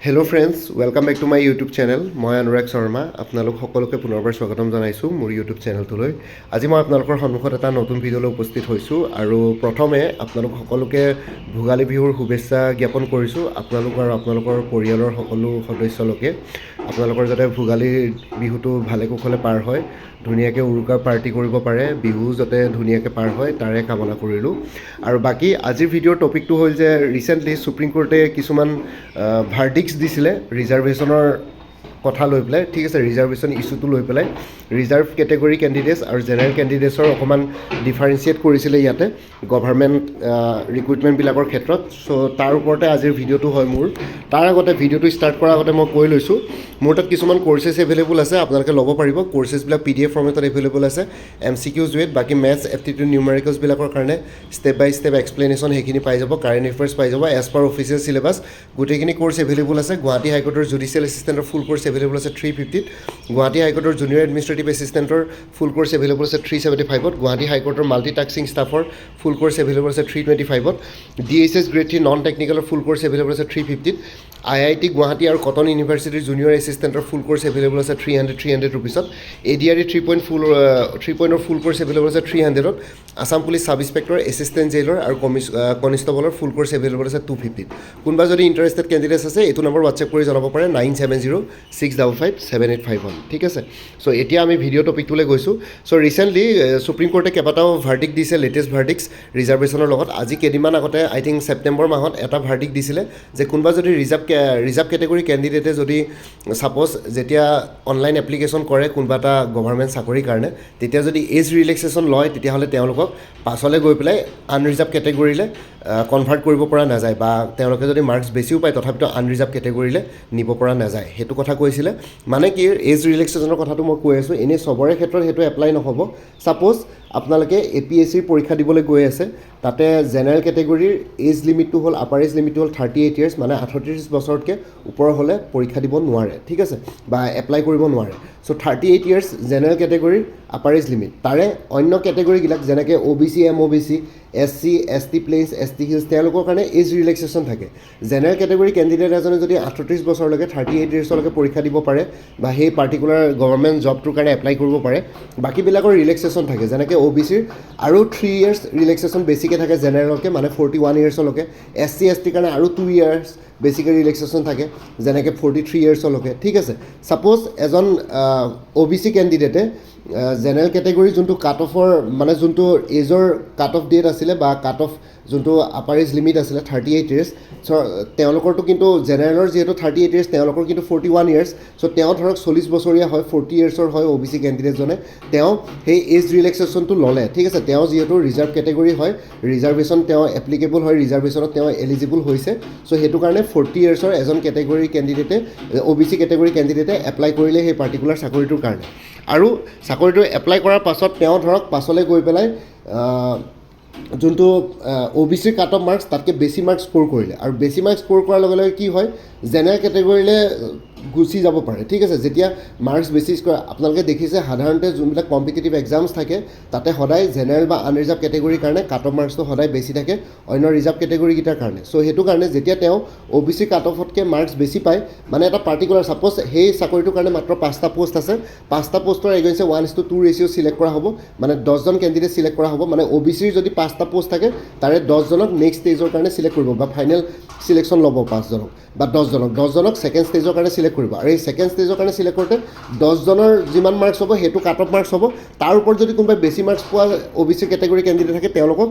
Hello' friends, welcome back to my YouTube channel. মই অনুৰাগ শৰ্মা আপোনালোক সকলোকে পুনৰবাৰ স্বাগতম জনাইছোঁ মোৰ ইউটিউব চেনেলটোলৈ। আজি মই আপোনালোকৰ সন্মুখত এটা নতুন ভিডিঅ'লৈ উপস্থিত হৈছোঁ আৰু প্ৰথমে আপোনালোক সকলোকে ভোগালী বিহুৰ শুভেচ্ছা জ্ঞাপন কৰিছোঁ। আপোনালোক আৰু আপোনালোকৰ পৰিয়ালৰ সকলো সদস্যলোকে আপোনালোকৰ যাতে ভোগালী বিহুটো ভালে কুশলে পাৰ হয়, ধুনীয়াকৈ উৰুকাৰ পাৰ্টি কৰিব পাৰে, বিহু যাতে ধুনীয়াকৈ পাৰ হয় তাৰে কামনা কৰিলোঁ। আৰু বাকী আজিৰ ভিডিঅ'ৰ টপিকটো হ'ল যে ৰিচেণ্টলি সুপ্ৰিম কোৰ্টে কিছুমান ভাৰ্ডিক্টছ দিছিলে ৰিজাৰ্ভেশ্যনৰ কথা লৈ পেলাই, ঠিক আছে, ৰিজাৰ্ভেশ্যন ইছ্যুটো লৈ পেলাই ৰিজাৰ্ভ কেটেগৰী কেণ্ডিডেটছ আৰু জেনেৰেল কেণ্ডিডেটছৰ অকণমান ডিফাৰেঞ্চিয়েট কৰিছিলে ইয়াতে গভাৰ্ণমেণ্ট ৰিক্ৰুইটমেণ্টবিলাকৰ ক্ষেত্ৰত। চ' তাৰ ওপৰতে আজিৰ ভিডিঅ'টো হয় মোৰ। তাৰ আগতে ভিডিঅ'টো ষ্টাৰ্ট কৰাৰ আগতে মই কৈ লৈছোঁ, মোৰ তাত কিছুমান কৰ্চেছ এভেইলেবল আছে, আপোনালোকে ল'ব পাৰিব। কৰ্চেছবিলাক PDF ফৰ্মেটত এভেইলেবল আছে, MCQs উইথ বাকী মেথছ এপ্টিটিউড নিউমেৰিকেলছবিলাকৰ কাৰণে ষ্টেপ বাই ষ্টেপ এক্সপ্লেনেশ্যন সেইখিনি পাই যাব, কাৰেণ্ট এফেয়াৰ্ছ পাই যাব এজ পাৰ অফিচিয়েল চিলেবাছ। গোটেইখিনি কৰ্চ এভেইলেবল আছে। গুৱাহাটী হাইকোৰ্টৰ জুডিচিয়েল এছিষ্টেণ্টৰ ফুল কৰ্চ এভেইলেবল আছে 350ত, গুৱাহাটী হাইকোৰ্টৰ জুনিয়ৰ এডমিনিষ্ট্ৰেটিভ এছিষ্টেণ্টৰ ফুল কৰ্চ এভেইলেবল আছে 375ত, গুৱাহাটী হাইকোৰ্টৰ মাল্টিটাস্কিং ষ্টাফৰ ফুল কৰ্চ এভেইলেবল আছে 325ত, DHS গ্ৰেড 3 নন টেকনিকেলৰ ফুল কৰ্চ এভেইলেবল আছে 350ত, IIT গুৱাহাটী আৰু কটন ইউনিভাৰ্চিটিৰ জুনিয়ৰ এছিষ্টেণ্টৰ ফুল কৰ্চ এভেইলেবল আছে 300 ৰুপিছত, ADRE 3.0 ফুল কৰ্চ এভেইলেবল আছে 300ত, Assam police sub inspector, assistant jailer আৰু কনিষ্টবলৰ ফুল কৰ্চ এভেইলেবল আছে 250ত। কোনোবা যদি ইণ্টাৰেষ্টেড কেণ্ডিডেটছ আছে এইটো নম্বৰ হোৱাটছএপ কৰি জনাব পাৰে 9706557851, ঠিক আছে। চ' এতিয়া আমি ভিডিঅ' টপিকটোলৈ গৈছোঁ। চ' ৰিচেণ্টলি সুপ্ৰিম কোৰ্টে কেইবাটাও ভাৰ্ডিক্ট দিছে, লেটেষ্ট ভাৰ্ডিক্টছ ৰিজাৰ্ভেশ্যনৰ লগত। আজি কেইদিনমান আগতে আই থিংক ছেপ্টেম্বৰ মাহত এটা ভাৰ্ডিক্ট দিছিলে যে কোনোবা যদি ৰিজাৰ্ভ কেটেগৰী কেণ্ডিডেটে যদি ছাপ'জ যেতিয়া অনলাইন এপ্লিকেশ্যন কৰে কোনোবা এটা গভাৰ্ণমেণ্ট চাকৰিৰ কাৰণে, তেতিয়া যদি এজ ৰিলেক্সেশ্যন লয় তেতিয়াহ'লে তেওঁলোকক পাছলৈ গৈ পেলাই আনৰিজাৰ্ভ কেটেগৰীলৈ কনভাৰ্ট কৰিব পৰা নাযায়, বা তেওঁলোকে যদি মাৰ্কছ বেছিও পায় তথাপিতো আনৰিজাৰ্ভ কেটেগৰীলৈ নিব পৰা নাযায়, সেইটো কথা কৈছিলে। মানে কি এজ ৰিলেক্সেশ্যনৰ কথাটো মই কৈ আছোঁ, এনেই চবৰে ক্ষেত্ৰত সেইটো এপ্লাই নহ'ব। ছাপ'জ আপোনালোকে APSCৰ পৰীক্ষা দিবলৈ গৈ আছে, তাতে জেনেৰেল কেটেগৰীৰ এজ লিমিটটো হ'ল, আপাৰ এজ লিমিটটো হ'ল 38 ইয়াৰ্ছ, মানে 38 বছৰতকৈ ওপৰ হ'লে পৰীক্ষা দিব নোৱাৰে, ঠিক আছে, বা এপ্লাই কৰিব নোৱাৰে। চ' 38 ইয়াৰ্ছ জেনেৰেল কেটেগৰীৰ আপাৰ এজ লিমিট। তাৰে অন্য কেটেগৰীবিলাক যেনেকৈ OBC, MOBC, SC, ST plains, ST hills, তেওঁলোকৰ কাৰণে এজ ৰিলেক্সেশ্যন থাকে। জেনেৰেল কেটেগৰী কেণ্ডিডেট এজনে যদি 38 বছৰলৈকে 38 ইয়াৰ্ছলৈকে পৰীক্ষা দিব পাৰে বা সেই পাৰ্টিকুলাৰ গভৰ্ণমেণ্ট জবটোৰ কাৰণে এপ্লাই কৰিব পাৰে, বাকীবিলাকৰ ৰিলেক্সেশ্যন থাকে। যেনেকৈ OBCৰ আৰু 3 ইয়াৰ্ছ ৰিলেক্সেশ্যন বেছিকৈ থাকে জেনেৰেলতকৈ, মানে 41 ইয়াৰ্ছলৈকে। SC, ST কাৰণে আৰু 2 ইয়াৰ্ছ বেছিকৈ ৰিলেক্সেশ্যন থাকে, যেনেকৈ 43 ইয়াৰ্ছলৈকে, ঠিক আছে। ছাপ'জ এজন OBC কেণ্ডিডেটে জেনেৰেল কেটেগৰী যোনটো কাট অফৰ, মানে যোনটো এজৰ কাট অফ ডেট আছিলে বা কাট অফ যোনটো আপাৰ এজ লিমিট আছিলে 38 ইয়াৰ্ছ, চ' তেওঁলোকৰতো কিন্তু জেনেৰেলৰ যিহেতু 38 ইয়াৰ্ছ, তেওঁলোকৰ কিন্তু 41 ইয়াৰ্ছ। চ' তেওঁ ধৰক 40 বছৰীয়া হয়, 40 ইয়াৰ্ছৰ হয় OBC কেণ্ডিডেটজনে, তেওঁ সেই এজ ৰিলেক্সেশ্যনটো ল'লে, ঠিক আছে। তেওঁ যিহেতু ৰিজাৰ্ভ কেটেগৰী হয়, ৰিজাৰ্ভেশ্যন তেওঁ এপ্লিকেবল হয়, ৰিজাৰ্ভেশ্যনত তেওঁ এলিজিবল হৈছে। চ' সেইটো কাৰণে 40 ইয়াৰ্ছৰ এজন কেটেগৰী কেণ্ডিডেটে, OBC কেটেগৰী কেণ্ডিডেটে এপ্লাই কৰিলে সেই পাৰ্টিকুলাৰ চাকৰিটোৰ কাৰণে। আৰু চাকৰিটো এপ্লাই কৰাৰ পাছত তেওঁ ধৰক পাছলৈ গৈ পেলাই যোনটো OBCৰ কাট অফ মাৰ্কছ তাতকৈ বেছি মাৰ্কছ স্ক'ৰ কৰিলে, আৰু বেছি মাৰ্কছ স্ক'ৰ কৰাৰ লগে লগে কি হয়, জেনেৰেল কেটেগৰীলৈ গুচি যাব পাৰে, ঠিক আছে। যেতিয়া মাৰ্কছ বেছি স্ক'ৰ, আপোনালোকে দেখিছে সাধাৰণতে যোনবিলাক কম্পিটিটিভ এক্সামছ থাকে তাতে সদায় জেনেৰেল বা আনৰিজাৰ্ভ কেটেগৰীৰ কাৰণে কাট অফ মাৰ্কছটো সদায় বেছি থাকে অন্য ৰিজাৰ্ভ কেটেগৰীকেইটাৰ কাৰণে। চ' সেইটো কাৰণে যেতিয়া তেওঁ OBC কাট অফতকৈ মাৰ্কছ বেছি পায়, মানে এটা পাৰ্টিকুলাৰ ছাপ'জ সেই চাকৰিটোৰ কাৰণে মাত্ৰ 5টা পোষ্ট আছে, 5টা পোষ্টৰ এগেইনষ্টে 1:2 ৰেচিঅ' চিলেক্ট কৰা হ'ব, মানে 10জন কেণ্ডিডেট চিলেক্ট কৰা হ'ব। মানে OBCৰ যদি 5টা পোষ্ট থাকে তাৰে 10জনক নেক্সট ষ্টেজৰ কাৰণে চিলেক্ট কৰিব, বা ফাইনেল চিলেকশ্যন ল'ব 5জনক বা 10জনক ছেকেণ্ড ষ্টেজৰ কাৰণে চিলেক্ট কৰিব। আৰু এই ছেকেণ্ড ষ্টেজৰ কাৰণে চিলেক্ট কৰোঁতে 10জনৰ যিমান মাৰ্কছ হ'ব সেইটো কাট অফ মাৰ্কছ হ'ব। তাৰ ওপৰত যদি কোনোবাই বেছি মাৰ্কছ পোৱা OBC কেটেগৰী কেণ্ডিডেট থাকে তেওঁলোকক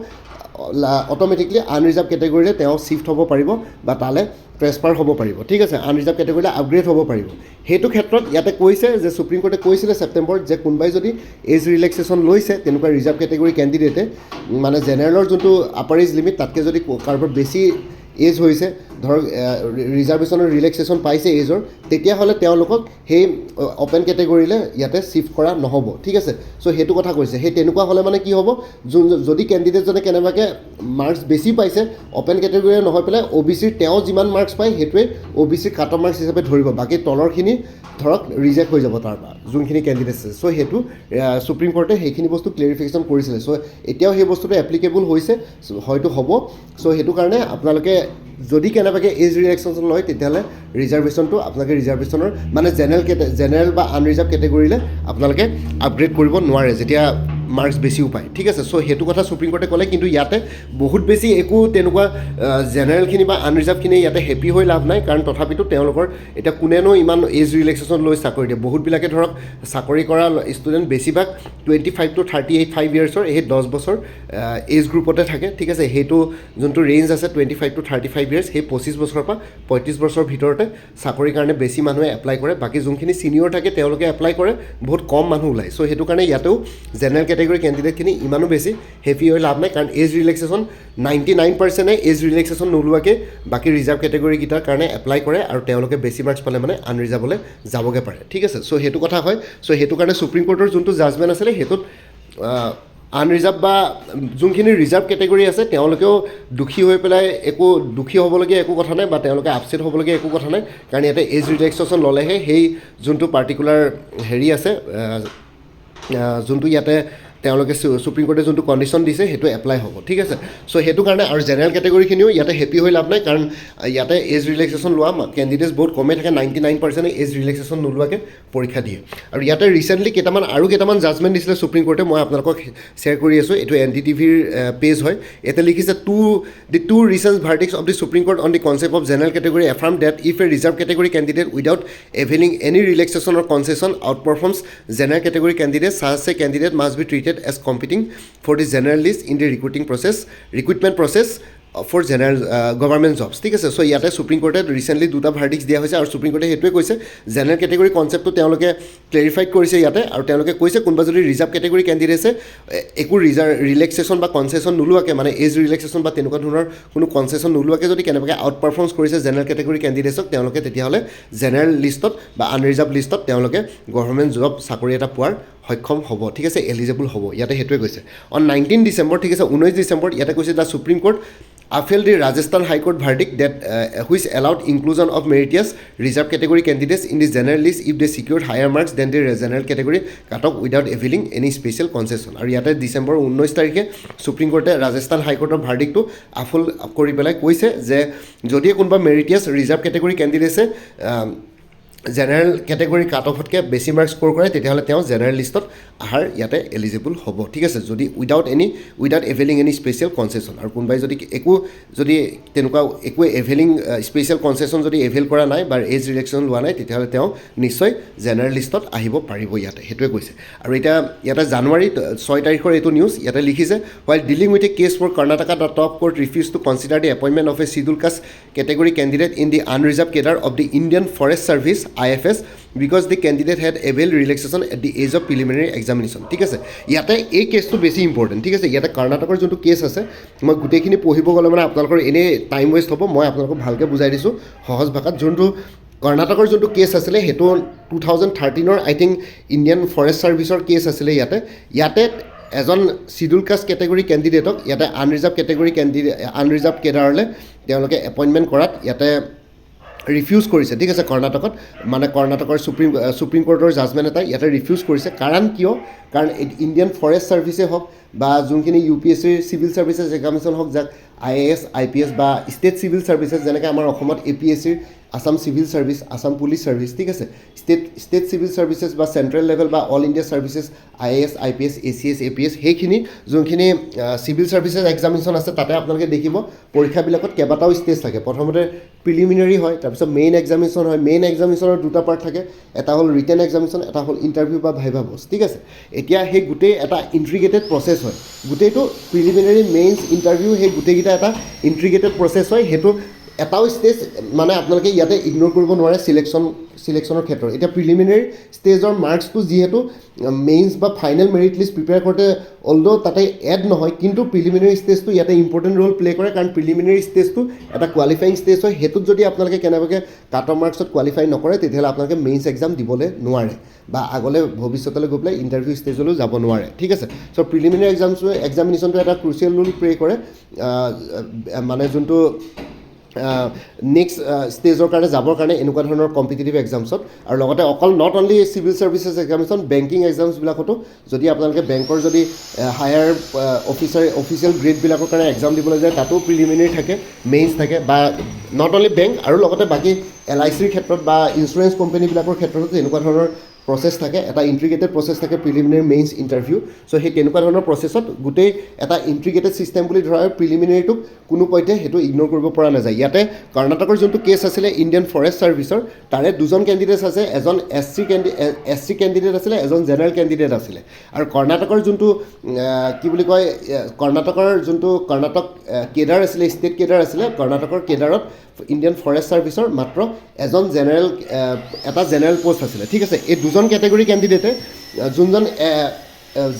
অট'মেটিকলি আনৰিজাৰ্ভ কেটেগৰীলৈ তেওঁ শ্বিফ্ট হ'ব পাৰিব বা তালৈ ট্ৰেন্সফাৰ হ'ব পাৰিব, ঠিক আছে, আনৰিজাৰ্ভ কেটেগৰীলৈ আপগ্ৰেড হ'ব পাৰিব। সেইটো ক্ষেত্ৰত ইয়াতে কৈছে যে সুপ্ৰিম কোৰ্টে কৈছিলে ছেপ্টেম্বৰত যে কোনোবাই যদি এজ ৰিলেক্সেশ্যন লৈছে তেনেকুৱা ৰিজাৰ্ভ কেটেগৰী কেণ্ডিডেটে, মানে জেনেৰেলৰ যোনটো আপাৰ এজ লিমিট তাতকৈ যদি কাৰোবাৰ বেছি এজ হৈছে, ধৰক ৰিজাৰ্ভেশ্যনৰ ৰিলেক্সেশ্যন পাইছে এজৰ, তেতিয়াহ'লে তেওঁলোকক সেই অ'পেন কেটেগৰীলৈ ইয়াতে শ্বিফ্ট কৰা নহ'ব, ঠিক আছে। চ' সেইটো কথা কৈছে। সেই তেনেকুৱা হ'লে মানে কি হ'ব, যদি কেণ্ডিডেটজনে কেনেবাকৈ মাৰ্কছ বেছি পাইছে অ'পেন কেটেগৰীৰে নহয় পেলাই OBCৰ তেওঁ যিমান মাৰ্কছ পায় সেইটোৱে OBCৰ কাট অফ মাৰ্কছ হিচাপে ধৰিব, বাকী তলৰখিনি ধৰক ৰিজেক্ট হৈ যাব তাৰ পৰা যোনখিনি কেণ্ডিডেটছ আছে। চ' সেইটো সুপ্ৰিম কোৰ্টে সেইখিনি বস্তু ক্লেৰিফিকেশ্যন কৰিছিলে। চ' এতিয়াও সেই বস্তুটো এপ্লিকেবল হৈছে, হয়তো হ'ব। চ' সেইটো কাৰণে আপোনালোকে যদি কেনেবাকৈ এজ ৰিলেক্সেশ্যন লয় তেতিয়াহ'লে ৰিজাৰ্ভেশ্যনটো আপোনালোকে ৰিজাৰ্ভেশ্যনৰ মানে জেনেৰেল বা আনৰিজাৰ্ভ কেটেগৰীলৈ আপোনালোকে আপগ্ৰেড কৰিব নোৱাৰে যেতিয়া মাৰ্কছ বেছিও পায় ঠিক আছে চ' সেইটো কথা সুপ্ৰিম কোৰ্টে ক'লে কিন্তু ইয়াতে বহুত বেছি একো তেনেকুৱা জেনেৰেলখিনি বা আনৰিজাৰ্ভখিনি ইয়াতে হেপী হৈ লাভ নাই কাৰণ তথাপিতো তেওঁলোকৰ এতিয়া কোনেনো ইমান এজ ৰিলেক্সেশ্যন লৈ চাকৰি দিয়ে বহুতবিলাকে ধৰক চাকৰি কৰা ষ্টুডেণ্ট বেছিভাগ 25 to 38 ইয়াৰ্ছৰ সেই 10 বছৰ এজ গ্ৰুপতে থাকে ঠিক আছে সেইটো যোনটো ৰেঞ্জ আছে 25 to 35 ইয়াৰ্ছ সেই 25 বছৰৰ পৰা 35 বছৰৰ ভিতৰতে চাকৰিৰ কাৰণে বেছি মানুহে এপ্লাই কৰে বাকী যোনখিনি ছিনিয়ৰ থাকে তেওঁলোকে এপ্লাই কৰে বহুত কম মানুহ ওলায় চ' সেইটো কাৰণে ইয়াতেও জেনেৰেল কেটেগৰী কেণ্ডিডেটখিনি ইমানো বেছি হেভি হৈ লাভ নাই কাৰণ এজ ৰিলেক্সেশ্যন 99%য়ে এজ ৰিলেক্সেশ্যন নোলোৱাকৈ বাকী ৰিজাৰ্ভ কেটেগৰীকেইটাৰ কাৰণে এপ্লাই কৰে আৰু তেওঁলোকে বেছি মাৰ্কছ পালে মানে আনৰিজাৰ্ভলৈ যাবগৈ পাৰে ঠিক আছে চ' সেইটো কথা হয় চ' সেইটো কাৰণে সুপ্ৰিম কোৰ্টৰ যোনটো জাজমেণ্ট আছিলে সেইটোত আনৰিজাৰ্ভ বা যোনখিনি ৰিজাৰ্ভ কেটেগৰী আছে তেওঁলোকেও দুখী হৈ পেলাই একো দুখী হ'বলগীয়া একো কথা নাই বা তেওঁলোকে আপছেট হ'বলগীয়া একো কথা নাই কাৰণ ইয়াতে এজ ৰিলেক্সেশ্যন ল'লেহে সেই যোনটো পাৰ্টিকুলাৰ হেৰি আছে যোনটো ইয়াতে তেওঁলোকে সুপ্ৰিম কোৰ্টে যোনটো কণ্ডিশ্যন দিছে সেইটো এপ্লাই হ'ব ঠিক আছে চ' সেইটো কাৰণে আৰু জেনেৰেল কেটেগৰীখিনিও ইয়াতে হেপী হৈ লাভ নাই কাৰণ ইয়াতে এজ ৰিলেক্সেশ্যন লোৱা কেণ্ডিডেটছ বহুত কমেই থাকে 99%য়ে এজ ৰিলেক্সেশ্যন নোলোৱাকৈ পৰীক্ষা দিয়ে আৰু ইয়াতে ৰিচেণ্টলি কেইটামান জাজমেণ্ট দিছিলে সুপ্ৰিম কোৰ্টে মই আপোনালোকক শ্বেয়াৰ কৰি আছোঁ এইটো NDTVৰ পেজ হয় ইয়াতে লিখিছে the two recent verdicts of the Supreme Court on the concept of general category affirm that if a reserve category candidate without availing any relaxation or concession outperforms general category candidate such a candidate must be treated as competing for the general list in the recruitment process for general government jobs ঠিক আছে চ' ইয়াতে supreme কোৰ্টে recently দুটা ভাৰ্ডিক্টছ দিয়া হৈছে আৰু supreme কোৰ্টে সেইটোৱে কৈছে general category কনচেপ্টটো তেওঁলোকে ক্লেৰিফাইড কৰিছে ইয়াতে আৰু তেওঁলোকে কৈছে কোনোবা যদি ৰিজাৰ্ভ কেটেগৰী কেণ্ডিডেটছে একো ৰিলেক্সেশ্যন বা কনচেশ্যন নোলোৱাকৈ মানে এজ ৰিলেক্সেশ্যন বা তেনেকুৱা ধৰণৰ কোনো কনচেশ্যন নোলোৱাকৈ যদি কেনেবাকৈ আউট পাৰফৰ্মছ কৰিছে জেনেৰেল কেটেগৰী কেণ্ডিডেটছক তেওঁলোকে তেতিয়াহ'লে জেনেৰেল লিষ্টত বা আনৰিজাৰ্ভ লিষ্টত তেওঁলোকে গভৰ্ণমেণ্ট জব চাকৰি এটা পোৱাৰ সক্ষম হ'ব ঠিক আছে এলিজিবল হ'ব ইয়াতে সেইটোৱে কৈছে অন 19 ডিচেম্বৰ ঠিক আছে 19 ডিচেম্বৰত ইয়াতে কৈছে the supreme court upheld the Rajasthan High Court verdict that which allowed inclusion of meritorious reserve category candidates in the general list if they secured higher marks than the general category cutoff without availing any special concession আৰু ইয়াতে ডিচেম্বৰ 19 তাৰিখে supreme কোৰ্টে Rajasthan হাইকোৰ্টৰ ভাৰ্ডিক্টটো আফল কৰি পেলাই কৈছে যে যদিহে কোনোবা মেৰিটিয়াছ reserve category কেণ্ডিডেটছে general category কাট অফতকৈ বেছি মাৰ্কছ স্ক'ৰ কৰে তেতিয়াহ'লে তেওঁ জেনেৰেল লিষ্টত আহাৰ ইয়াতে এলিজিবল হ'ব ঠিক আছে যদি without availing any special concession আৰু কোনোবাই যদি তেনেকুৱা একো এভেইলিং স্পেচিয়েল কনচেশ্যন যদি এভেইল কৰা নাই বা এজ ৰিলেক্সন লোৱা নাই তেতিয়াহ'লে তেওঁ নিশ্চয় জেনেৰেল লিষ্টত আহিব পাৰিব ইয়াতে সেইটোৱে কৈছে আৰু এতিয়া ইয়াতে জানুৱাৰী 6 তাৰিখৰ এইটো নিউজ ইয়াতে লিখিছে while dealing with a case for Karnataka the top court refused to consider the appointment of a scheduled caste category candidate in the unreserved cadre of the Indian Forest Service IFS because the candidate had availed relaxation at the age of preliminary examination ঠিক আছে ইয়াতে এই কেছটো বেছি important ঠিক আছে ইয়াতে কৰ্ণাটকৰ যোনটো কেছ আছে মই গোটেইখিনি পঢ়িব গ'লে মানে আপোনালোকৰ এনেই টাইম ৱেষ্ট হ'ব মই আপোনালোকক ভালকৈ বুজাই দিছোঁ সহজ ভাষাত যোনটো কৰ্ণাটকৰ যোনটো কেছ আছিলে সেইটো 2013 আই থিংক ইণ্ডিয়ান ফৰেষ্ট ছাৰ্ভিচৰ কেছ আছিলে ইয়াতে এজন চিডিউল কাষ্ট কেটেগৰী কেণ্ডিডেটক ইয়াতে আনৰিজাৰ্ভ কেডাৰলৈ তেওঁলোকে এপইণ্টমেণ্ট কৰাত ইয়াতে ৰিফিউজ কৰিছে ঠিক আছে কৰ্ণাটকত মানে কৰ্ণাটকৰ সুপ্ৰিম কোৰ্টৰ জাজমেণ্ট এটা ইয়াতে ৰিফিউজ কৰিছে কাৰণ কাৰণ ইণ্ডিয়ান ফৰেষ্ট ছাৰ্ভিচে হওক বা যোনখিনি UPSCৰ চিভিল ছাৰ্ভিচেছ এক্সামিনেশ্যন হওক যাক IAS IPS বা ষ্টেট চিভিল ছাৰ্ভিচেছ যেনেকৈ আমাৰ অসমত APSCৰ Assam civil service Assam police service ঠিক আছে ষ্টেট চিভিল ছাৰ্ভিচেছ বা চেণ্ট্ৰেল লেভেল বা all India services IAS IPS ACS APS সেইখিনি যোনখিনি চিভিল ছাৰ্ভিচেছ এক্সামিনেশ্যন আছে তাতে আপোনালোকে দেখিব পৰীক্ষাবিলাকত কেইবাটাও ষ্টেজ থাকে প্ৰথমতে প্ৰিলিমিনাৰী হয় তাৰপিছত মেইন এক্সামিনেশ্যন হয় মেইন এক্সামিনেশ্যনৰ দুটা পাৰ্ট থাকে এটা হ'ল ৰিটেন এক্সামিনেশ্যন এটা হ'ল ইণ্টাৰভিউ বা ভাইভা বছ ঠিক আছে এতিয়া সেই গোটেই এটা ইণ্ট্ৰিগেটেড প্ৰচেছ হয় গোটেইটো প্ৰিলিমিনাৰী মেইনছ ইণ্টাৰভিউ সেই গোটেইকেইটা এটা ইণ্ট্ৰিগেটেড প্ৰচেছ হয় সেইটো এটাও ষ্টেজ মানে আপোনালোকে ইয়াতে ইগন'ৰ কৰিব নোৱাৰে চিলেকশ্যনৰ ক্ষেত্ৰত এতিয়া প্ৰিলিমিনাৰী ষ্টেজৰ মাৰ্কছটো যিহেতু মেইনছ বা ফাইনেল মেৰিট লিষ্ট প্ৰিপেয়াৰ কৰোঁতে অলদ' তাতে এড নহয় কিন্তু প্ৰিলিমিনাৰী ষ্টেজটো ইয়াতে ইম্পৰ্টেণ্ট ৰ'ল প্লে কৰে কাৰণ প্ৰিলিমিনাৰী ষ্টেজটো এটা কোৱালিফাইং ষ্টেজ হয় সেইটোত যদি আপোনালোকে কেনেবাকৈ কাট অফ মাৰ্কছত কোৱালিফাই নকৰে তেতিয়াহ'লে আপোনালোকে মেইনছ এক্সাম দিবলৈ নোৱাৰে বা আগলৈ ভৱিষ্যতলৈ গৈ পেলাই ইণ্টাৰভিউ ষ্টেজলৈও যাব নোৱাৰে ঠিক আছে চ' প্ৰিলিমিনাৰী এক্সামিনেশ্যনটো এটা ক্ৰুচিয়েল ৰোল প্লে কৰে মানে যোনটো নেক্সট ষ্টেজৰ কাৰণে যাবৰ কাৰণে এনেকুৱা ধৰণৰ কম্পিটিটিভ এক্সামছত আৰু লগতে অকল not only civil services examination banking এক্সামছবিলাকতো যদি আপোনালোকে বেংকৰ যদি হায়াৰ অফিচিয়েল গ্ৰেডবিলাকৰ কাৰণে এক্সাম দিবলৈ যায় তাতো প্ৰিলিমিনেৰী থাকে মেইনছ থাকে বা নট অনলি বেংক আৰু লগতে বাকী LICৰ ক্ষেত্ৰত বা ইঞ্চুৰেঞ্চ কোম্পানীবিলাকৰ ক্ষেত্ৰতো এনেকুৱা ধৰণৰ প্ৰচেছ থাকে এটা ইণ্টিগ্ৰেটেড প্ৰচেছ থাকে প্ৰিলিমিনেৰী মেইনছ ইণ্টাৰভিউ চ' সেই তেনেকুৱা ধৰণৰ প্ৰচেছত গোটেই এটা ইণ্টিগ্ৰেটেড ছিষ্টেম বুলি ধৰা হয় প্ৰিলিমিনেৰীটোক কোনো পধ্যে সেইটো ইগন'ৰ কৰিব পৰা নাযায় ইয়াতে কৰ্ণাটকৰ যোনটো কেছ আছিলে ইণ্ডিয়ান ফৰেষ্ট ছাৰ্ভিচৰ তাৰে দুজন কেণ্ডিডেট আছে এজন SC কেণ্ডিডেট আছিলে এজন জেনেৰেল কেণ্ডিডেট আছিলে আৰু কৰ্ণাটকৰ যোনটো কি বুলি কয় কৰ্ণাটক কেডাৰ আছিলে ষ্টেট কেডাৰ আছিলে কৰ্ণাটকৰ কেডাৰত ইণ্ডিয়ান ফৰেষ্ট ছাৰ্ভিচৰ মাত্ৰ এজন এটা জেনেৰেল পষ্ট আছিলে ঠিক আছে এই দুজন কেটেগৰী কেণ্ডিডেটে যোনজন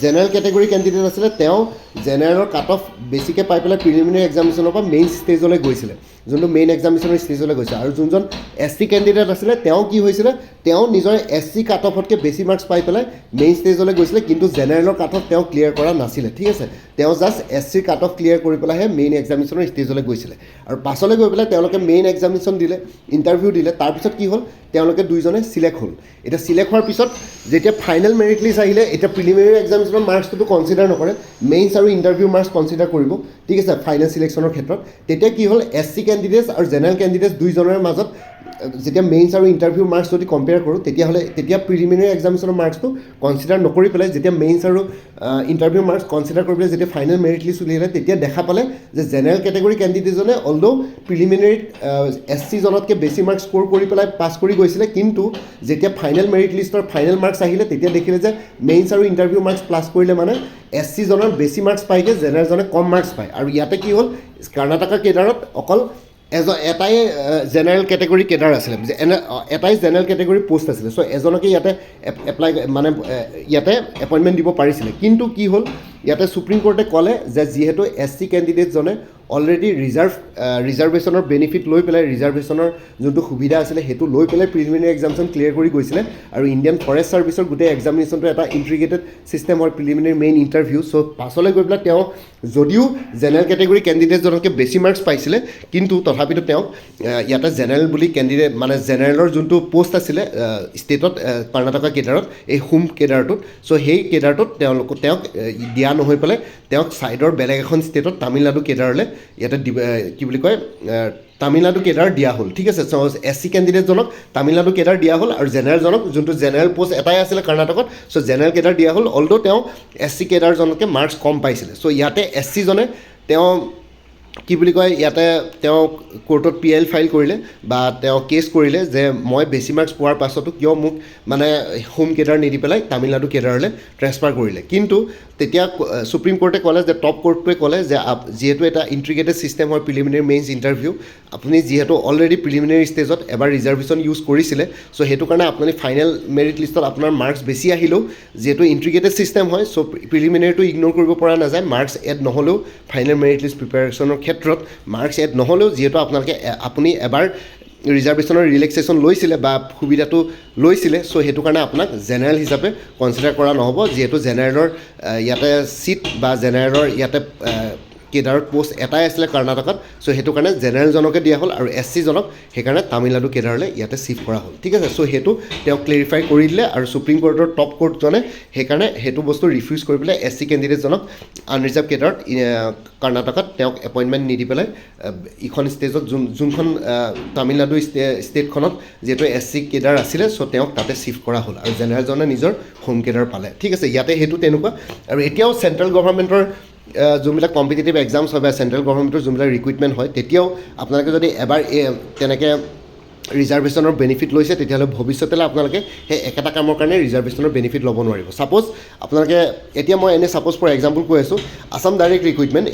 জেনেৰেল কেটেগৰী কেণ্ডিডেট আছিলে তেওঁ জেনেৰেলৰ কাট অফ বেছিকৈ পাই পেলাই প্ৰিলিমিনেৰী এক্সামিনেশ্যনৰ পৰা মেইন ষ্টেজলৈ গৈছিলে যোনটো মেইন এক্সামিনেশ্যনৰ ষ্টেজলৈ গৈছে আৰু যোনজন SC কেণ্ডিডেট আছিলে তেওঁ কি হৈছিলে তেওঁ নিজৰ SC কাট অফতকৈ বেছি মাৰ্কছ পাই পেলাই মেইন ষ্টেজলৈ গৈছিলে কিন্তু জেনেৰেলৰ কাট অফ তেওঁ ক্লিয়াৰ কৰা নাছিলে ঠিক আছে তেওঁ just SC cut off clear কৰি পেলাইহে মেইন এক্সামিনেশ্যনৰ ষ্টেজলৈ গৈছিলে আৰু পাছলৈ গৈ পেলাই তেওঁলোকে মেইন এক্সামিনেশ্যন দিলে ইণ্টাৰভিউ দিলে তাৰপিছত কি হ'ল তেওঁলোকে দুইজনে চিলেক্ট হ'ল এতিয়া চিলেক্ট হোৱাৰ পিছত যেতিয়া ফাইনেল মেৰিট লিষ্ট আহিলে এতিয়া প্ৰিলিমিনেৰী এক্সামিনেশ্যনৰ মাৰ্কছটো কনচিডাৰ নকৰে মেইনছ আৰু ইণ্টাৰভিউ মাৰ্কছ কনচিডাৰ কৰিব ঠিক আছে ফাইনেল চিলেকশ্যনৰ ক্ষেত্ৰত তেতিয়া কি হ'ল SC কেণ্ডিডেটছ আৰু জেনেৰেল কেণ্ডিডেটছ দুইজনৰ মাজত যেতিয়া মেইনছ আৰু ইণ্টাৰভিউ মাৰ্কছ যদি কম্পেয়াৰ কৰোঁ তেতিয়া প্ৰিলিমিনেৰী এক্সামিনেশ্যনৰ মাৰ্কছটো কনচিডাৰ নকৰি পেলাই যেতিয়া মেইনছ আৰু ইণ্টাৰভিউ মাৰ্কছ কনচিডাৰ কৰি পেলাই যেতিয়া ফাইনেল মেৰিট লিষ্ট উলিয়ালে তেতিয়া দেখা পালে যে জেনেৰেল কেটেগৰী কেণ্ডিডেটজনে অলদ' প্ৰিলিমিনেৰীত SC জনতকৈ বেছি মাৰ্কছ স্ক'ৰ কৰি পেলাই পাছ কৰি গৈছিলে কিন্তু যেতিয়া ফাইনেল মেৰিট লিষ্টৰ ফাইনেল মাৰ্কছ আহিলে তেতিয়া দেখিলে যে মেইনছ আৰু ইণ্টাৰভিউ মাৰ্কছ প্লাছ কৰিলে মানে SC জনৰ বেছি মাৰ্কছ পায়গৈ জেনেৰেলজনে কম মাৰ্কছ পায় আৰু ইয়াতে কি হ'ল কৰ্ণাটকা কেডাৰত অকল এটাই জেনেৰেল কেটেগৰী কেডাৰ আছিলে এটাই জেনেৰেল কেটেগৰী পোষ্ট আছিলে চ' এজনকে ইয়াতে ইয়াতে এপইণ্টমেণ্ট দিব পাৰিছিলে কিন্তু কি হ'ল ইয়াতে সুপ্ৰিম কোৰ্টে ক'লে যে যিহেতু SC কেণ্ডিডেটজনে অলৰেডি ৰিজাৰ্ভেশ্যনৰ বেনিফিট লৈ পেলাই ৰিজাৰ্ভেশ্যনৰ যোনটো সুবিধা আছিলে সেইটো লৈ পেলাই প্ৰিলিমিনেৰী এক্সামিনেশ্যন ক্লিয়াৰ কৰি গৈছিলে আৰু ইণ্ডিয়ান ফৰেষ্ট ছাৰ্ভিচৰ গোটেই এক্সামিনেশ্যনটো এটা ইণ্টিগ্ৰেটেড ছিষ্টেম হয় প্ৰিলিমিনেৰী মেইন ইণ্টাৰভিউ চ' পাছলৈ গৈ পেলাই তেওঁ যদিও জেনেৰেল কেটেগৰী কেণ্ডিডেটজনতকৈ বেছি মাৰ্কছ পাইছিলে কিন্তু তথাপিতো তেওঁক ইয়াতে জেনেৰেল বুলি কেণ্ডিডেট মানে জেনেৰেলৰ যোনটো পষ্ট আছিলে ষ্টেটত কৰ্ণাটকা কেডাৰত এই হোম কেডাৰটোত চ' সেই কেডাৰটোত তেওঁক দিয়া নহৈ পেলাই তেওঁক ছাইডৰ বেলেগ এখন ষ্টেটত তামিলনাডু কেডাৰলৈ ইয়াতে কি বুলি কয় তামিলনাডু কেডাৰ দিয়া হ'ল ঠিক আছে চ' SC কেণ্ডিডেটজনক তামিলনাডু কেডাৰ দিয়া হ'ল আৰু জেনেৰেলজনক যোনটো জেনেৰেল পষ্ট এটাই আছিলে কৰ্ণাটকত চ' জেনেৰেল কেডাৰ দিয়া হ'ল অলদ' তেওঁ SC কেডাৰজনতকৈ মাৰ্কছ কম পাইছিলে চ' ইয়াতে SC জনে তেওঁ কি বুলি কয় ইয়াতে তেওঁ কোৰ্টত PIL ফাইল কৰিলে বা তেওঁ কেছ কৰিলে যে মই বেছি মাৰ্কছ পোৱাৰ পাছতো কিয় মোক মানে হোম কেডাৰ নিদি পেলাই তামিলনাডু কেডাৰলৈ ট্ৰেন্সফাৰ কৰিলে কিন্তু তেতিয়া সুপ্ৰিম কোৰ্টে ক'লে যে টপ কোৰ্টটোৱে ক'লে যে যিহেতু এটা ইণ্টিগ্ৰেটেড ছিষ্টেম হয় প্ৰিলিমিনেৰী মেইনছ ইণ্টাৰভিউ আপুনি যিহেতু অলৰেডি প্ৰিলিমিনেৰী ষ্টেজত এবাৰ ৰিজাৰ্ভেশ্যন ইউজ কৰিছিলে চ' সেইটো কাৰণে আপুনি ফাইনেল মেৰিট লিষ্টত আপোনাৰ মাৰ্কছ বেছি আহিলেও যিহেতু ইণ্টিগ্ৰেটেড ছিষ্টেম হয় চ' প্ৰিলিমিনেৰীটো ইগন'ৰ কৰিব পৰা নাযায় মাৰ্কছ এড নহ'লেও ফাইনেল মেৰিট লিষ্ট প্ৰিপেৰেশ্যনৰ ক্ষেত্ৰত মাৰ্কছ এড নহ'লেও যিহেতু আপুনি এবাৰ ৰিজাৰ্ভেশ্যনৰ ৰিলেক্সেশ্যন লৈছিলে বা সুবিধাটো লৈছিলে চ' সেইটো কাৰণে আপোনাক জেনেৰেল হিচাপে কনচিডাৰ কৰা নহ'ব যিহেতু জেনেৰেলৰ ইয়াতে ছিট বা জেনেৰেলৰ ইয়াতে কেডাৰত পষ্ট এটাই আছিলে কৰ্ণাটকত চ' সেইটো কাৰণে জেনেৰেলজনকে দিয়া হ'ল আৰু SC জনক সেইকাৰণে তামিলনাডু কেডাৰলৈ ইয়াতে চিফ্ট কৰা হ'ল ঠিক আছে চ' সেইটো তেওঁ ক্লেৰিফাই কৰি দিলে আৰু সুপ্ৰিম কোৰ্টৰ টপ কোৰ্টজনে সেইকাৰণে সেইটো বস্তু ৰিফিউজ কৰি পেলাই SC কেণ্ডিডেটজনক আনৰিজাৰ্ভ কেডাৰত কৰ্ণাটকত তেওঁক এপইণ্টমেণ্ট নিদি পেলাই ইখন ষ্টেজত যোনখন তামিলনাডু ষ্টেটখনত যিহেতু SC কেডাৰ আছিলে চ' তেওঁক তাতে চিফ্ট কৰা হ'ল আৰু জেনেৰেলজনে নিজৰ হোম কেডাৰ পালে ঠিক আছে ইয়াতে সেইটো তেনেকুৱা আৰু এতিয়াও চেণ্ট্ৰেল গভৰ্ণমেণ্টৰ যোনবিলাক কম্পিটিটিভ এক্সামছ হয় বা চেণ্ট্ৰেল গভৰ্ণমেণ্টৰ যোনবিলাক ৰিক্ৰুইটমেণ্ট হয় তেতিয়াও আপোনালোকে যদি এবাৰ তেনেকৈ ৰিজাৰ্ভেশ্যনৰ বেনিফিট লৈছে তেতিয়াহ'লে ভৱিষ্যতলৈ আপোনালোকে সেই একেটা কামৰ কাৰণে ৰিজাৰ্ভেশ্যনৰ বেনিফিট ল'ব নোৱাৰিব ছাপ'জ আপোনালোকে এতিয়া মই এনেই ছাপ'জ ফৰ এক্সাম্পল কৈ আছোঁ আছাম ডাইৰেক্ট ৰিক্ৰুইটমেণ্ট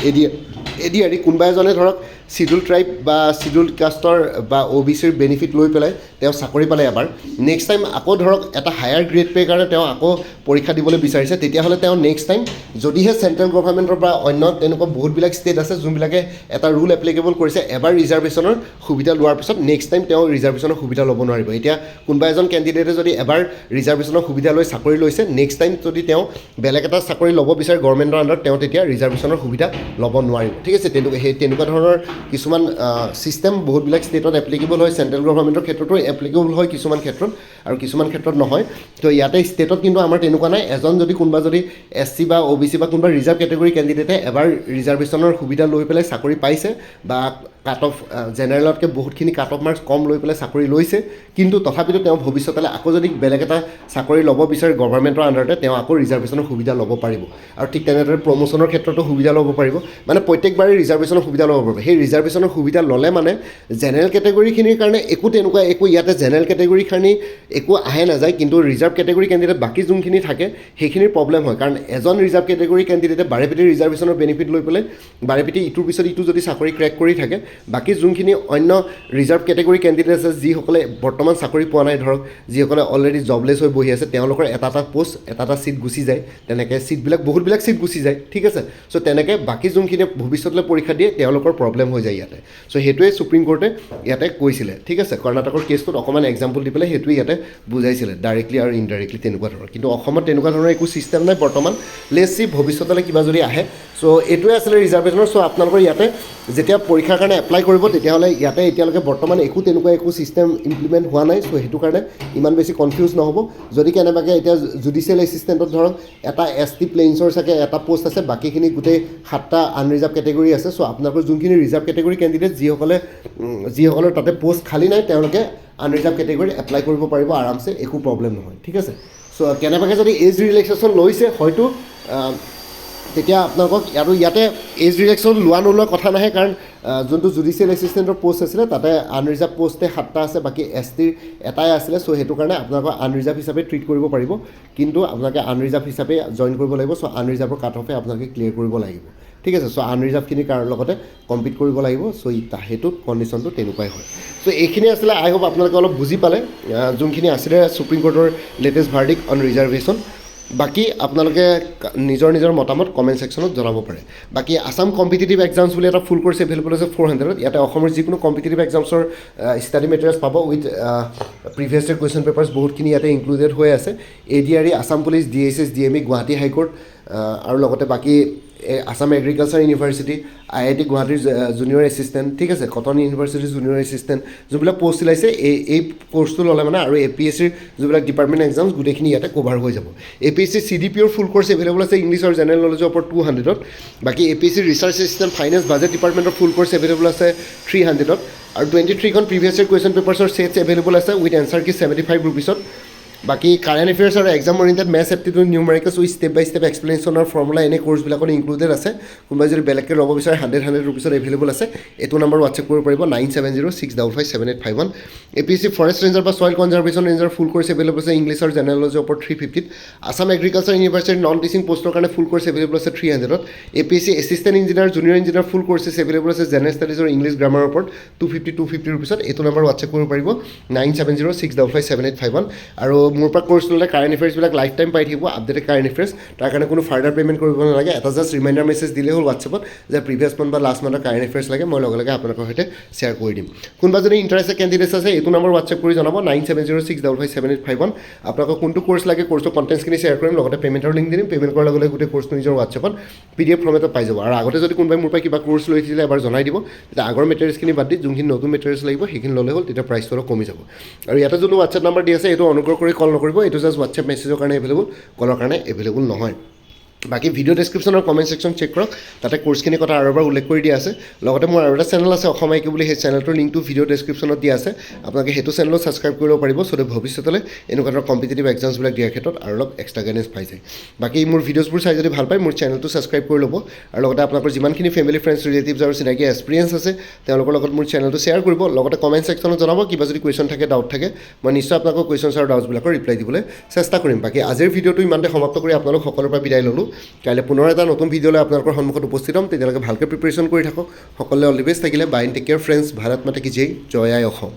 ADRE কোনোবা এজনে ধৰক শিডিউল ট্ৰাইব বা শিডিউল কাষ্টৰ বা OBCৰ বেনিফিট লৈ পেলাই তেওঁ চাকৰি পালে এবাৰ নেক্সট টাইম আকৌ ধৰক এটা হায়াৰ গ্ৰেড পে' কাৰণে তেওঁ আকৌ পৰীক্ষা দিবলৈ বিচাৰিছে তেতিয়াহ'লে তেওঁ নেক্সট টাইম যদিহে চেণ্ট্ৰেল গভৰ্ণমেণ্টৰ পৰা অন্য তেনেকুৱা বহুতবিলাক ষ্টেট আছে যোনবিলাকে এটা ৰুল এপ্লিকেবল কৰিছে এবাৰ ৰিজাৰ্ভেশ্যনৰ সুবিধা লোৱাৰ পিছত নেক্সট টাইম তেওঁ ৰিজাৰ্ভেশ্যনৰ সুবিধা ল'ব নোৱাৰিব এতিয়া কোনোবা এজন কেণ্ডিডেটে যদি এবাৰ ৰিজাৰ্ভেশ্যনৰ সুবিধা লৈ চাকৰি লৈছে নেক্সট টাইম যদি তেওঁ বেলেগ এটা চাকৰি ল'ব বিচাৰে গভৰ্ণমেণ্টৰ আণ্ডাৰত তেওঁ তেতিয়া ৰিজাৰ্ভেশ্যনৰ সুবিধা ল'ব নোৱাৰিব ঠিক ঠিক আছে তেনেকুৱা ধৰণৰ কিছুমান ছিষ্টেম বহুতবিলাক ষ্টেটত এপ্লিকেবল হয় চেণ্ট্ৰেল গভৰ্ণমেণ্টৰ ক্ষেত্ৰতো এপ্লিকেবল হয় কিছুমান ক্ষেত্ৰত আৰু কিছুমান ক্ষেত্ৰত নহয় তো ইয়াতে ষ্টেটত কিন্তু আমাৰ তেনেকুৱা নাই এজন যদি কোনোবা যদি SC বা OBC বা কোনোবা ৰিজাৰ্ভ কেটেগৰী কেণ্ডিডেটে এবাৰ ৰিজাৰ্ভেশ্যনৰ সুবিধা লৈ পেলাই চাকৰি পাইছে বা কাট অফ জেনেৰেলতকৈ বহুতখিনি কাট অফ মাৰ্কছ কম লৈ পেলাই চাকৰি লৈছে কিন্তু তথাপিতো তেওঁ ভৱিষ্যতলৈ আকৌ যদি বেলেগ এটা চাকৰি ল'ব বিচাৰে গভৰ্ণমেণ্টৰ আণ্ডাৰতে তেওঁ আকৌ ৰিজাৰ্ভেশ্যনৰ সুবিধা ল'ব পাৰিব আৰু ঠিক তেনেদৰে প্ৰমোশ্যনৰ ক্ষেত্ৰতো সুবিধা ল'ব পাৰিব মানে প্ৰত্যেকবাৰে ৰিজাৰ্ভেশ্যনৰ সুবিধা ল'ব পাৰিব সেই ৰিজাৰ্ভেশ্যনৰ সুবিধা ল'লে মানে জেনেৰেল কেটেগৰীখিনিৰ কাৰণে তেনেকুৱা একো ইয়াতে জেনেৰেল কেটেগৰীখিনি একো আহে নাযায় কিন্তু ৰিজাৰ্ভ কেটেগৰী কেণ্ডিডেট বাকী যোনখিনি থাকে সেইখিনিৰ প্ৰব্লেম হয় কাৰণ এজন ৰিজাৰ্ভ কেটেগৰী কেণ্ডিডেটে বাৰেপতি ৰিজাৰ্ভেশ্যনৰ বেনিফিট লৈ পেলাই বাৰেপতি ইটোৰ পিছত ইটো যদি চাকৰি ক্ৰেক কৰি থাকে বাকী যোনখিনি অন্য ৰিজাৰ্ভ কেটেগৰী কেণ্ডিডেট আছে যিসকলে বৰ্তমান চাকৰি পোৱা নাই ধৰক যিসকলে অলৰেডি জবলেছ হৈ বহি আছে তেওঁলোকৰ এটা পোষ্ট এটা ছিট গুচি যায় তেনেকৈ বহুতবিলাক ছিট গুচি যায় ঠিক আছে চ' তেনেকৈ বাকী যোনখিনি ভৱিষ্যতলৈ পৰীক্ষা দিয়ে তেওঁলোকৰ প্ৰব্লেম হৈ যায় ইয়াতে চ' সেইটোৱে সুপ্ৰিম কোৰ্টে ইয়াতে কৈছিলে ঠিক আছে কৰ্ণাটকৰ কেছটোত অকণমান এক্সাম্পল দি পেলাই সেইটোৱে ইয়াতে বুজাইছিলে ডাইৰেক্টলি আৰু ইনডাইৰেক্টলি তেনেকুৱা ধৰণৰ কিন্তু অসমত তেনেকুৱা ধৰণৰ একো ছিষ্টেম নাই বৰ্তমান লেটছ চি ভৱিষ্যতলৈ কিবা যদি আহে চ' এইটোৱে আছিলে ৰিজাৰ্ভেশ্যনৰ চ' আপোনালোকৰ ইয়াতে যেতিয়া পৰীক্ষাৰ কাৰণে এপ্লাই কৰিব তেতিয়াহ'লে ইয়াতে এতিয়ালৈকে বৰ্তমান তেনেকুৱা একো ছিষ্টেম ইমপ্লিমেণ্ট হোৱা নাই চ' সেইটো কাৰণে ইমান বেছি কনফিউজ নহ'ব যদি কেনেবাকৈ এতিয়া জুডিচিয়েল এছিষ্টেণ্টত ধৰক এটা ST প্লেইনছৰ চাগে এটা পোষ্ট আছে বাকীখিনি গোটেই 7টা আনৰিজাৰ্ভ কেটেগৰী আছে চ' আপোনালোকৰ যোনখিনি ৰিজাৰ্ভ কেটেগৰী কেণ্ডিডেট যিসকলৰ তাতে পোষ্ট খালী নাই তেওঁলোকে আনৰিজাৰ্ভ কেটেগৰীত এপ্লাই কৰিব পাৰিব আৰামছে একো প্ৰব্লেম নহয় ঠিক আছে চ' কেনেবাকৈ যদি এজ ৰিলেক্সেশ্যন লৈছে হয়তো তেতিয়া আপোনালোকক আৰু ইয়াতে এজ ৰিলেক্সেশ্যন লোৱা নোলোৱা কথা নাহে কাৰণ যোনটো জুডিচিয়েল এছিষ্টেণ্টৰ পোষ্ট আছিলে তাতে আনৰিজাৰ্ভ পোষ্টে 7টা আছে বাকী STৰ এটাই আছিলে চ' সেইটো কাৰণে আপোনালোকক আনৰিজাৰ্ভ হিচাপে ট্ৰিট কৰিব পাৰিব কিন্তু আপোনালোকে আনৰিজাৰ্ভ হিচাপে জইন কৰিব লাগিব চ' আনৰিজাৰ্ভৰ কাট অফে আপোনালোকে ক্লিয়াৰ কৰিব লাগিব ঠিক আছে চ' আনৰিজাৰ্ভখিনিৰ লগতে কম্পিট কৰিব লাগিব চ' সেইটোত কণ্ডিশ্যনটো তেনেকুৱাই হয় চ' এইখিনি আছিলে আই হোপ আপোনালোকে অলপ বুজি পালে যোনখিনি আছিলে সুপ্ৰিম কোৰ্টৰ লেটেষ্ট ভাৰ্ডিক্ট অন ৰিজাৰ্ভেশ্যন বাকী আপোনালোকে নিজৰ মতামত কমেণ্ট ছেকশ্যনত জনাব পাৰে বাকী আছাম কম্পিটিটিভ এক্সামছ বুলি এটা ফুল কোৰ্চ এভেইলেবল আছে 400ত ইয়াতে অসমৰ যিকোনো কম্পিটিটিভ এক্সামছৰ ষ্টাডি মেটেৰিয়েলছ পাব with previous year question papers বহুতখিনি ইয়াতে ইনক্লুডেড হৈ আছে ADRE Assam police DSS DME Guwahati high court আৰু লগতে বাকী আছাম এগ্ৰিকালচাৰ ইউনিভাৰ্চিটি IIT গুৱাহাটীৰ জুনিয়ৰ এছিষ্টেণ্ট ঠিক আছে কটন ইউনিভাৰ্চিটিৰ জুনিয়ৰ এছিষ্টেণ্ট যোনবিলাক পষ্ট ওলাইছে এই কোৰ্চটো ল'লে মানে আৰু APSCৰ যোনবিলাক ডিপাৰ্টমেণ্ট এক্সামছ গোটেইখিনি ইয়াতে কভাৰ হৈ যাব APSC CDPOৰ ফুল কোৰ্চ এভেইলেবল আছে ইংলিছ আৰু জেনেৰেল নলেজৰ ওপৰত 200ত বাকী APSC research assistant finance budget ডিপাৰ্টমেণ্টৰ ফুল কোৰ্চ এভেইলেবল আছে 300ত আৰু 23খন প্ৰিভিয়াছ ইয়েৰ কুৱেশ্যন পেপাৰ্ছৰ ছেটছ এভেইলেবল আছে উইথ এনচাৰ কি 75 ৰুপিছত বাকী কাৰেণ্ট এফেয়াৰ্ছ আৰু exam oriented maths aptitude numericals with step by step এক্সপ্লেনেশ্যনৰ ফৰ্মুলা এনে কোৰ্চবিলাকত ইনক্লুডেড আছে কোনোবাই যদি বেলেগকৈ ল'ব বিচাৰে 100 ৰুপিছত এভেইলেবল আছে এইটো নম্বৰ হোৱাটছএপ কৰিব পাৰিব 9706557851 APSC ফৰেষ্ট ৰেঞ্জাৰ বা soil conservation ranger full course available আছে ইংলিছ আৰু জেনেৰেল নলেজৰ ওপৰত 350ত আছাম এগ্ৰিকালচাৰ ইউনিভাৰ্চিটিৰ নন টিচিং পষ্টৰ কাৰণে ফুল কোৰ্চ এভেইলেবল আছে 300ত APSC assistant engineer junior engineer full courses available আছে জেনেৰেল ষ্টাডিজৰ ইংলিছ গ্ৰামাৰৰ ওপৰত 250 ৰুপিছত এইটো নম্বৰ হোৱাটছএপ কৰিব পাৰিব 9706557851 আৰু মোৰ পৰা কোৰ্চ ল'লে কাৰেণ্ট এফেয়াৰ্ছবিলাক লাইফ টাইম পাই থাকিব আপডেটেড কাৰেণ্ট এফেয়াৰ্ছ তাৰ কাৰণে কোনো ফাৰ্ডাৰ পে'মেণ্ট কৰিব নালাগে এটা জাষ্ট ৰিমাইণ্ডাৰ মেছেজ দিলেই হ'ল হোৱাটছএপত যে প্ৰিভিয়াছ মান্থ বা লাষ্ট মান্থৰ কাৰেণ্ট এফেয়াৰ্ছ লাগে মই লগে লগে আপোনালোকৰ সৈতে শ্বেয়াৰ কৰি দিম কোনোবা যদি ইণ্টাৰেষ্টেড কেণ্ডিডেটছ আছে এইটো নম্বৰ হোৱাটছএপ কৰি জনাব 9706557851 আপোনালোকক কোনটো কোৰ্চ লাগে কোৰ্চৰ কণ্টেণ্টছখিনি শ্বেয়াৰ কৰিম লগতে পে'মেণ্টৰ লিংক দিম পে'মেণ্ট কৰাৰ লগে লগে গোটেই কোৰ্চটো নিজৰ হোৱাটছএপত PDF ফৰ্মেটত পাই যাব আৰু আগতে যদি কোনোবাই মোৰ পৰা কিবা কোৰ্চ লৈছিলে এবাৰ জনাই দিব তেতিয়া আগৰ মেটেৰিয়েলছখিনি বাদ দি যোনখিনি নতুন মেটেৰিয়েলছ লাগিব সেইখিনি ল'লে হ'ল তেতিয়া প্ৰাইচটো অলপ কমি যাব আৰু ইয়াতে যোনটো হোৱাটছএপ নম্বৰ দি আছে এইটো অনুগ্ৰহ কৰি কল নকৰিব এইটো জাষ্ট হোৱাটছএপ মেছেজৰ কাৰণে এভেইলেবল কলৰ কাৰণে এভেইলেবল নহয় বাকী ভিডিঅ' ডেছক্ৰিপশ্যনৰ কমেণ্ট ছেকশ্যন চেক কৰক তাতে কোৰ্চখিনিৰ কথা আৰু এবাৰ উল্লেখ কৰি দিয়া আছে লগতে মোৰ আৰু এটা চেনেল আছে অসম আইকিউ বুলি সেই চেনেলটোৰ লিংকটো ভিডিঅ' ডেছক্ৰিপশ্যনত দিয়া আছে আপোনালোকে সেইটো চেনেলত ছাবস্ক্ৰাইব কৰিব পাৰিব চ' ভৱিষ্যতলৈ এনেকুৱা ধৰণৰ কম্পিটিটিভ এক্সামছবিলাক দিয়াৰ ক্ষেত্ৰত আৰু অলপ এক্সট্ৰা গাইডেঞ্চ পাই যায় বাকী মোৰ ভিডিঅ'ছবোৰ চাই যদি ভাল পায় মোৰ চেনেলটো ছাবস্ক্ৰাইব কৰি ল'ব আৰু লগতে আপোনালোকৰ যিমানখিনি ফেমিলি ফ্ৰেণ্ডছ ৰিলেটিভছ আৰু চিনাকি এক্সপিৰিয়েঞ্চ আছে তেওঁলোকৰ লগত মোৰ চেনেলটো শ্বেয়াৰ কৰিব লগতে কমেণ্ট ছেকশ্যনত জনাব কিবা যদি কুৱেশ্যন থাকে ডাউট থাকে মই নিশ্চয় আপোনালোকৰ কুৱেশ্যনছ আৰু ডাউটছবিলাকৰ ৰিপ্লাই দিবলৈ চেষ্টা কৰিম বাকী আজিৰ ভিডিঅ'টো ইমানতে সমাপ্ত কৰি আপোনালোক সকলোৰে পৰা বিদায় ল'লোঁ কাইলৈ পুনৰ এটা নতুন ভিডিঅ'লৈ আপোনালোকৰ সন্মুখত উপস্থিত হ'ম তেতিয়ালৈকে ভালকৈ প্ৰিপেৰেশ্যন কৰি থাকক সকলোৱে অল দি বেষ্ট থাকিলে bye and take care friends Bharat Mata কি জয় আই অসম